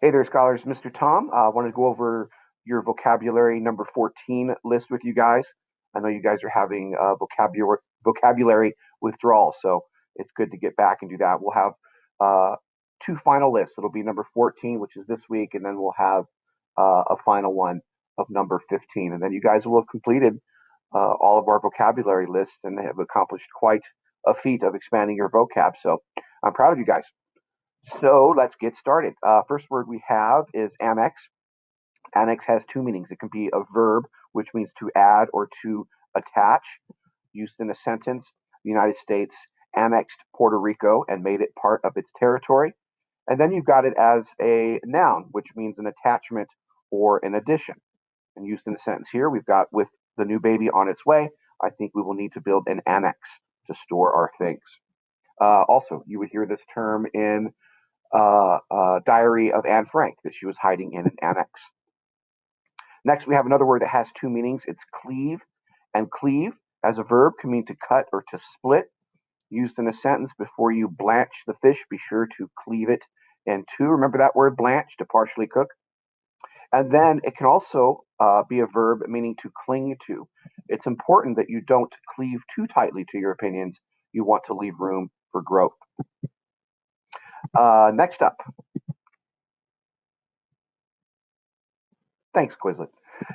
Hey there, scholars. Mr. Tom. I wanted to go over your vocabulary number 14 list with you guys. I know you guys are having vocabulary withdrawal, so it's good to get back and do that. We'll have uh, two final lists. It'll be number 14, which is this week, and then we'll have a final one of number 15. And then you guys will have completed all of our vocabulary lists and have accomplished quite a feat of expanding your vocab. So I'm proud of you guys. So let's get started. First word we have is annex. Annex has two meanings. It can be a verb, which means to add or to attach. Used in a sentence, the United States annexed Puerto Rico and made it part of its territory. And then you've got it as a noun, which means an attachment or an addition. And used in a sentence here, we've got with the new baby on its way, I think we will need to build an annex to store our things. Also, you would hear this term in Diary of Anne Frank that she was hiding in an annex. Next, we have another word that has two meanings. It's cleave. And cleave, as a verb, can mean to cut or to split. Used in a sentence, before you blanch the fish, be sure to cleave it in two. Remember that word, blanch, to partially cook? And then it can also be a verb meaning to cling to. It's important that you don't cleave too tightly to your opinions. You want to leave room for growth. Next up, thanks, Quizlet.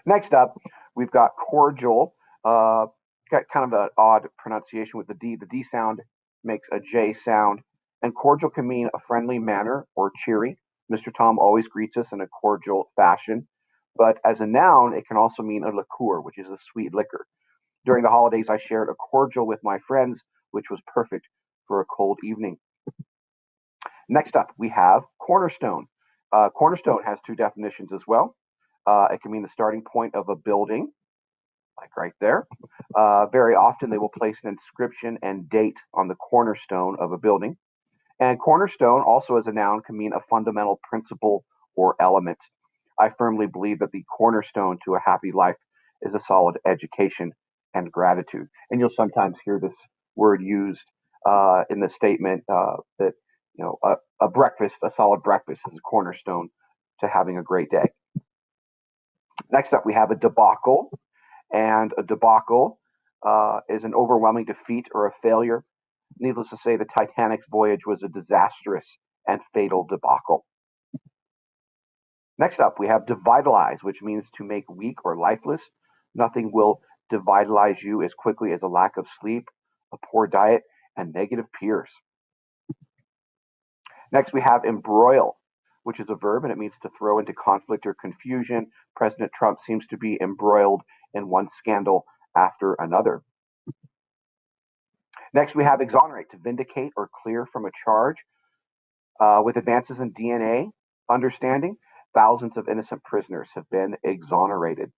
Next up, we've got cordial. Got kind of an odd pronunciation with the D. The D sound makes a J sound. And cordial can mean a friendly manner or cheery. Mr. Tom always greets us in a cordial fashion. But as a noun, it can also mean a liqueur, which is a sweet liquor. During the holidays, I shared a cordial with my friends, which was perfect for a cold evening. Next up, we have cornerstone. Cornerstone has two definitions as well. It can mean the starting point of a building, like right there. Very often, they will place an inscription and date on the cornerstone of a building. And cornerstone, also as a noun, can mean a fundamental principle or element. I firmly believe that the cornerstone to a happy life is a solid education and gratitude. And you'll sometimes hear this word used in the statement that a breakfast, a solid breakfast, is a cornerstone to having a great day. Next up, we have a debacle, and a debacle is an overwhelming defeat or a failure. Needless to say, the Titanic's voyage was a disastrous and fatal debacle. Next up, we have devitalize, which means to make weak or lifeless. Nothing will devitalize you as quickly as a lack of sleep, a poor diet, and negative peers. Next, we have embroil, which is a verb, and it means to throw into conflict or confusion. President Trump seems to be embroiled in one scandal after another. Next, we have exonerate, to vindicate or clear from a charge. With advances in DNA understanding, thousands of innocent prisoners have been exonerated.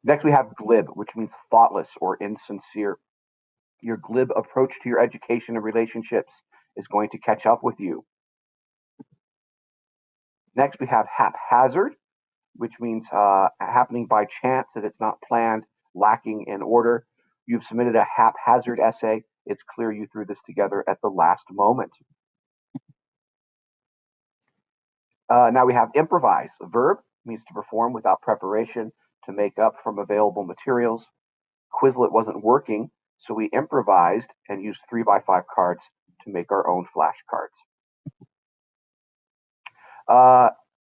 Next, we have glib, which means thoughtless or insincere. Your glib approach to your education and relationships is going to catch up with you. Next, we have haphazard, which means happening by chance, that it's not planned, lacking in order. You've submitted a haphazard essay. It's clear you threw this together at the last moment. Now we have improvise, a verb, means to perform without preparation, to make up from available materials. Quizlet wasn't working, so we improvised and used 3x5 cards to make our own flashcards.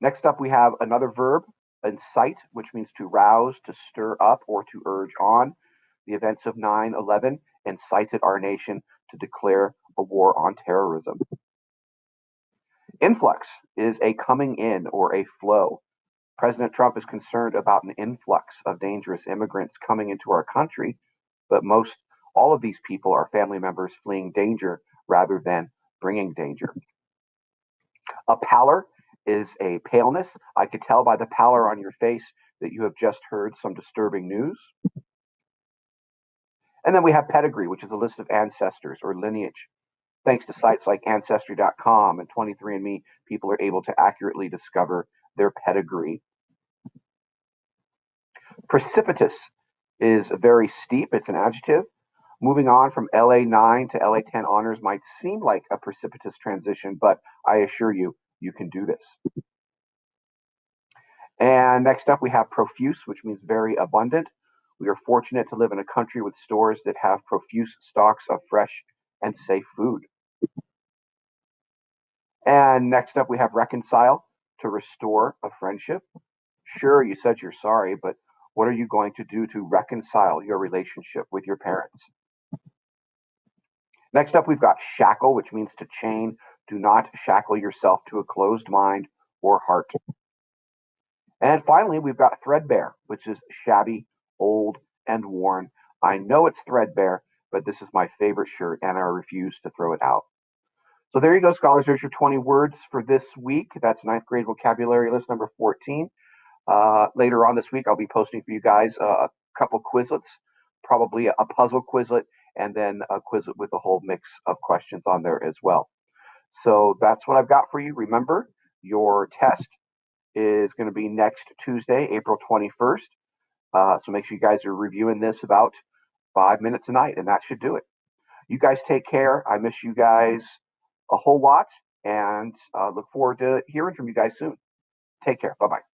Next up, we have another verb, incite, which means to rouse, to stir up, or to urge on. The events of 9/11 incited our nation to declare a war on terrorism. Influx is a coming in or a flow. President Trump is concerned about an influx of dangerous immigrants coming into our country, but all of these people are family members fleeing danger rather than bringing danger. A pallor is a paleness. I could tell by the pallor on your face that you have just heard some disturbing news. And then we have pedigree, which is a list of ancestors or lineage. Thanks to sites like Ancestry.com and 23andMe, people are able to accurately discover their pedigree. Precipitous is very steep. It's an adjective. Moving on from LA 9 to LA 10 honors might seem like a precipitous transition, but I assure you, you can do this. And next up, we have profuse, which means very abundant. We are fortunate to live in a country with stores that have profuse stocks of fresh and safe food. And next up, we have reconcile, to restore a friendship. Sure, you said you're sorry, but what are you going to do to reconcile your relationship with your parents? Next up, we've got shackle, which means to chain. Do not shackle yourself to a closed mind or heart. And finally, we've got threadbare, which is shabby, old, and worn. I know it's threadbare, but this is my favorite shirt, and I refuse to throw it out. So there you go, scholars. There's your 20 words for this week. That's ninth grade vocabulary list number 14. Later on this week, I'll be posting for you guys a couple Quizlets, probably a puzzle Quizlet, and then a Quizlet with a whole mix of questions on there as well. So that's what I've got for you. Remember, your test is going to be next Tuesday, April 21st. So make sure you guys are reviewing this about 5 minutes a night, and that should do it. You guys take care. I miss you guys a whole lot, and look forward to hearing from you guys soon. Take care. Bye bye.